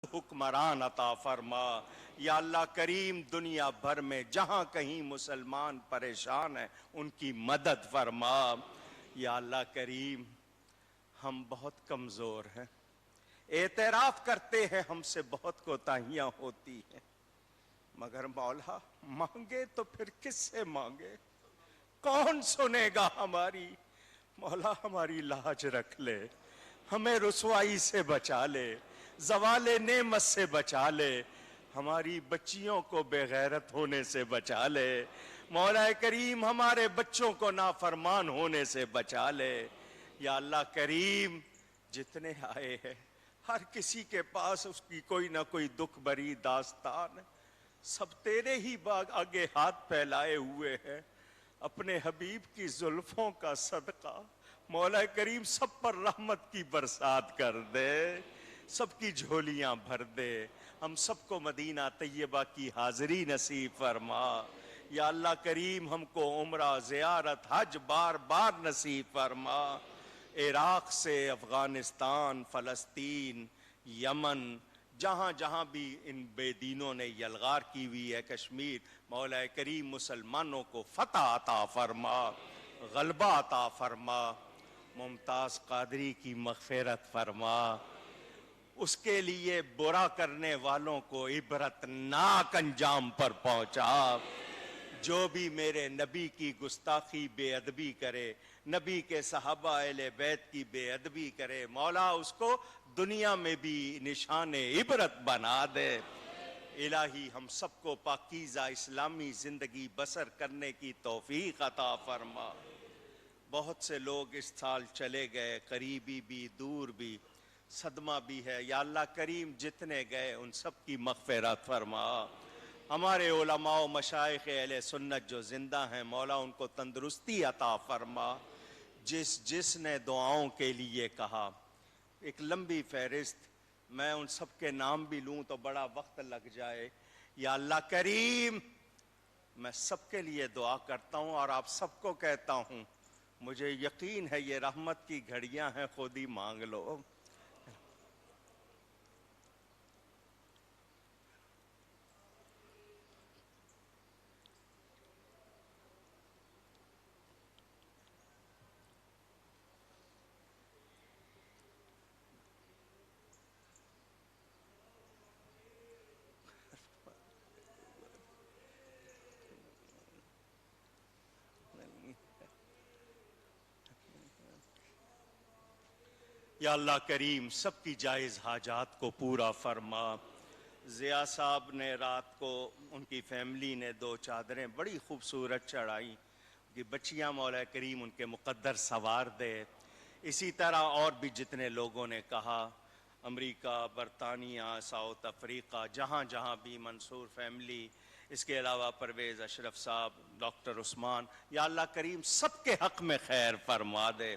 حکمران عطا فرما۔ یا اللہ کریم دنیا بھر میں جہاں کہیں مسلمان پریشان ہیں ان کی مدد فرما۔ یا اللہ کریم ہم بہت کمزور ہیں، اعتراف کرتے ہیں ہم سے بہت کوتاہیاں ہوتی ہیں، مگر مولا مانگے تو پھر کس سے مانگے؟ کون سنے گا ہماری؟ مولا ہماری لاج رکھ لے، ہمیں رسوائی سے بچا لے، زوال نعمت سے بچا لے، ہماری بچیوں کو بے غیرت ہونے سے بچا لے، مولا کریم ہمارے بچوں کو نافرمان ہونے سے بچا لے۔ یا اللہ کریم جتنے آئے ہیں ہر کسی کے پاس اس کی کوئی نہ کوئی دکھ بری داستان ہے، سب تیرے ہی باغ آگے ہاتھ پھیلائے ہوئے ہیں، اپنے حبیب کی زلفوں کا صدقہ مولا کریم سب پر رحمت کی برسات کر دے، سب کی جھولیاں بھر دے، ہم سب کو مدینہ طیبہ کی حاضری نصیب فرما۔ یا اللہ کریم ہم کو عمرہ زیارت حج بار بار نصیب فرما۔ عراق سے افغانستان، فلسطین، یمن، جہاں جہاں بھی ان بے دینوں نے یلغار کی ہوئی ہے، کشمیر، مولا کریم مسلمانوں کو فتح عطا فرما، غلبہ عطا فرما، ممتاز قادری کی مغفرت فرما، اس کے لیے برا کرنے والوں کو عبرت ناک انجام پر پہنچا۔ جو بھی میرے نبی کی گستاخی بے ادبی کرے، نبی کے صحابہ اہل بیت کی بے ادبی کرے، مولا اس کو دنیا میں بھی نشان عبرت بنا دے۔ الہی ہم سب کو پاکیزہ اسلامی زندگی بسر کرنے کی توفیق عطا فرما۔ بہت سے لوگ اس سال چلے گئے، قریبی بھی دور بھی، صدمہ بھی ہے، یا اللہ کریم جتنے گئے ان سب کی مغفرت فرما۔ ہمارے علماء و مشائخ اہل سنت جو زندہ ہیں مولا ان کو تندرستی عطا فرما۔ جس نے دعاؤں کے لیے کہا، ایک لمبی فہرست، میں ان سب کے نام بھی لوں تو بڑا وقت لگ جائے۔ یا اللہ کریم میں سب کے لیے دعا کرتا ہوں اور آپ سب کو کہتا ہوں، مجھے یقین ہے یہ رحمت کی گھڑیاں ہیں، خود ہی مانگ لو۔ یا اللہ کریم سب کی جائز حاجات کو پورا فرما۔ ضیاء صاحب نے رات کو ان کی فیملی نے 2 چادریں بڑی خوبصورت چڑھائیں کہ بچیاں مولا کریم ان کے مقدر سوار دے۔ اسی طرح اور بھی جتنے لوگوں نے کہا، امریکہ، برطانیہ، ساؤتھ افریقہ، جہاں جہاں بھی منصور فیملی، اس کے علاوہ پرویز اشرف صاحب، ڈاکٹر عثمان، یا اللہ کریم سب کے حق میں خیر فرما دے۔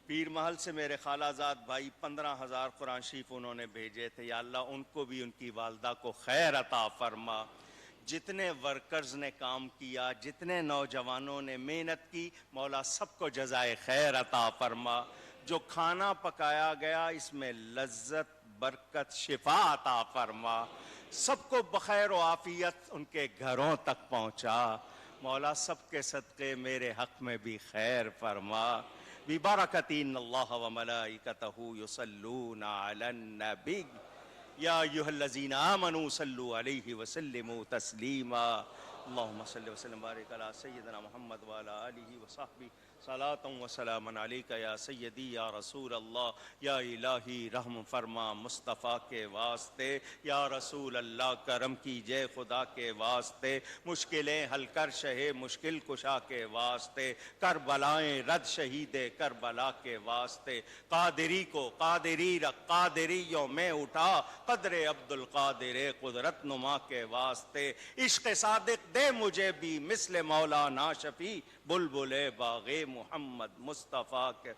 پیر محل سے میرے خالہ زاد بھائی 15,000 قرآن شریف انہوں نے بھیجے تھے، یا اللہ ان کو بھی ان کی والدہ کو خیر عطا فرما۔ جتنے ورکرز نے کام کیا، جتنے نوجوانوں نے محنت کی، مولا سب کو جزائے خیر عطا فرما۔ جو کھانا پکایا گیا اس میں لذت، برکت، شفا عطا فرما، سب کو بخیر و عافیت ان کے گھروں تک پہنچا۔ مولا سب کے صدقے میرے حق میں بھی خیر فرما۔ ببرکۃ ان اللہ وملائکتہ یصلون علی النبی یا ایھا الذین آمنوا صلوا علیہ وسلموا تسلیما۔ اللہم صل وسلم وبارک علی سیدنا محمد وعلی آلہ وصحبہ صلاۃ وسلام علیک یا سیدی یا رسول اللہ۔ یا الہی رحم فرما مصطفیٰ کے واسطے، یا رسول اللہ کرم کیجئے خدا کے واسطے، مشکلیں حل کر شہ مشکل کشا کے واسطے، کربلائیں رد شہید کربلا کے واسطے، قادری کو قادری رکھ، قادریوں میں اٹھا قدر عبد القادر قدرت نما کے واسطے، عشق صادق دے مجھے بھی مثل مولانا شفیع بلبل باغ محمد مصطفیٰ کے۔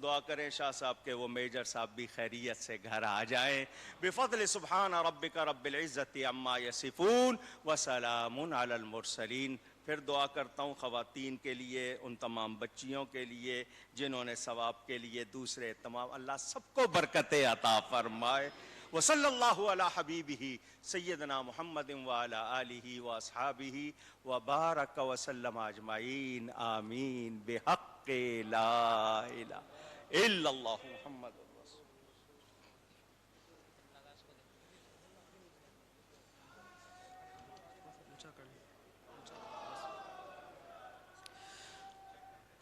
دعا کریں شاہ صاحب کے وہ میجر صاحب بھی خیریت سے گھر آ جائیں۔ بفضل سبحان ربک رب العزت عما یصفون وسلام علی المرسلین۔ پھر دعا کرتا ہوں خواتین کے لیے، ان تمام بچیوں کے لیے جنہوں نے ثواب کے لیے دوسرے تمام، اللہ سب کو برکتیں عطا فرمائے۔ وصلی اللہ علی حبیبہ سیدنا محمد وعلی آلہ واصحابہ وبارک وسلم اجمعین آمین بحق لا الہ الا اللہ محمد رسول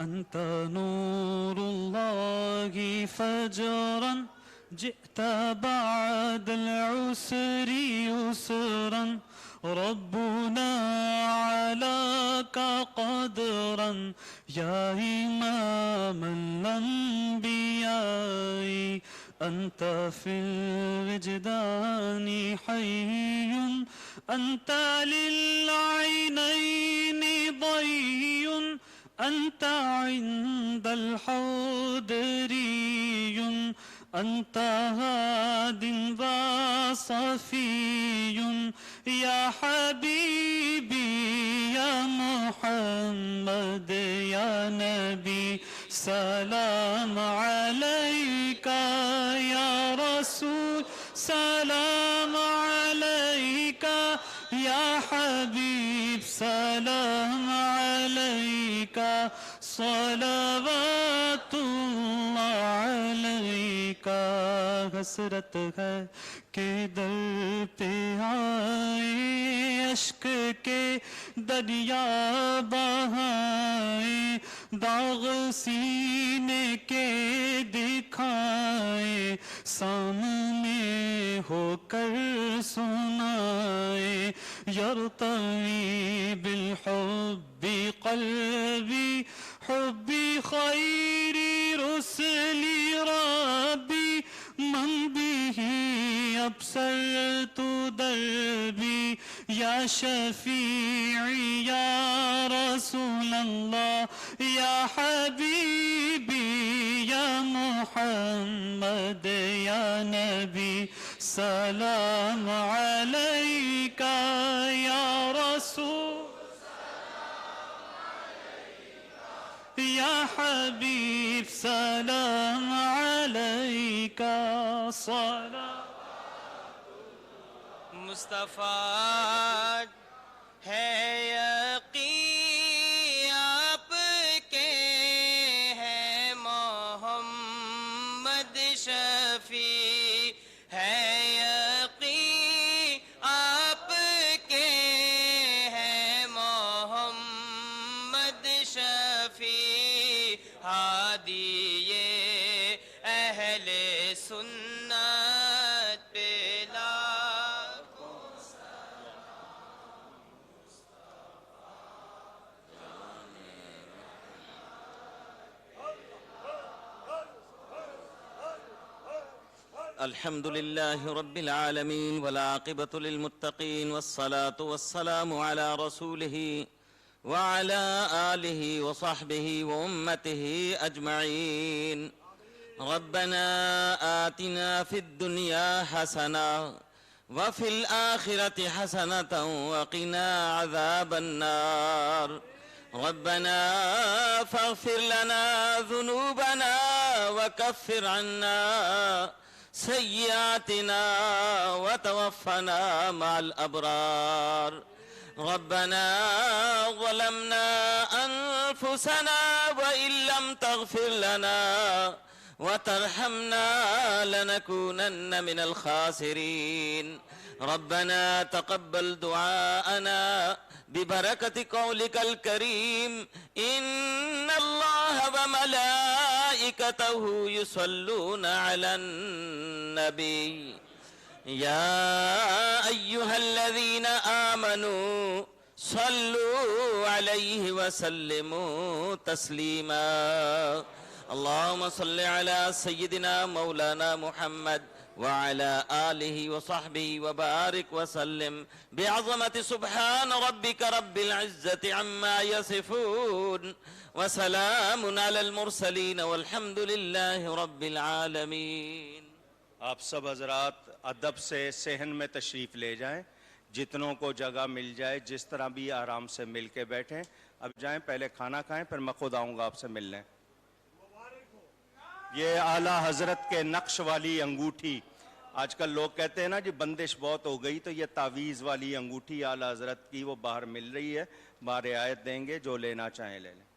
أنت نور الله فجرا جئت بعد العسر يسرا ربنا علاك قدرا يا إمام الأنبياء أنت في الوجدان حي أنت للعينين ضي أنت عند الحوض ري أنت هاد وصفي يا حبيبي يا محمد يا نبي سلام عليك يا رسول سلام عليك يا حبيب سلام عليك صلوات الله عليك حسرت ہے کہ در پہ آئے اشک کے دریا بہائے داغ سینے کے دکھائے سامنے ہو کر سنائے یرتوی بالحب قلبی حبی خیر رسل ربی من به ابصرت دربی یا شفیعی یا رسول اللہ یا حبیبی یا محمد یا نبی سلام علیکہ یا رسول یا حبیب سلام علیکہ صلوات مصطفیٰ ہے یقین آپ کے ہے محمد شفیع ہے یقین آپ کے ہے محمد شفیع ہادی اہل سنت پہ لاکھوں الحمد لله رب العالمين والعاقبة للمتقين والصلاة والسلام على رسوله وعلى آله وصحبه وأمته أجمعين ربنا آتنا في الدنيا حسنة وفي الآخرة حسنة وقنا عذاب النار ربنا فاغفر لنا ذنوبنا وكفر عنا سيئاتنا وتوفنا مع الأبرار ربنا ظلمنا أنفسنا وإن لم تغفر لنا وترحمنا لنكونن من الخاسرين ربنا تقبل دعاءنا ببركة قولك الكريم إن الله وملائكته يصلون على النبي يا أيها الذين آمنوا صلوا عليه وسلموا تسليما اللهم صل على سيدنا مولانا محمد وعلى آله وصحبه وبارك وسلم بعظمة سبحان ربك رب العزة عما يصفون وسلام على المرسلين والحمد لله رب العالمين. آپ سب حضرات ادب سے صحن میں تشریف لے جائیں، جتنوں کو جگہ مل جائے جس طرح بھی آرام سے مل کے بیٹھیں. اب جائیں پہلے کھانا کھائیں پھر میں خود آؤں گا آپ سے ملنے. یہ اعلیٰ حضرت کے نقش والی انگوٹھی آج کل لوگ کہتے ہیں نا جی بندش بہت ہو گئی، تو یہ تعویذ والی انگوٹھی اعلیٰ حضرت کی وہ باہر مل رہی ہے، باہر رعایت دیں گے، جو لینا چاہیں لے لیں۔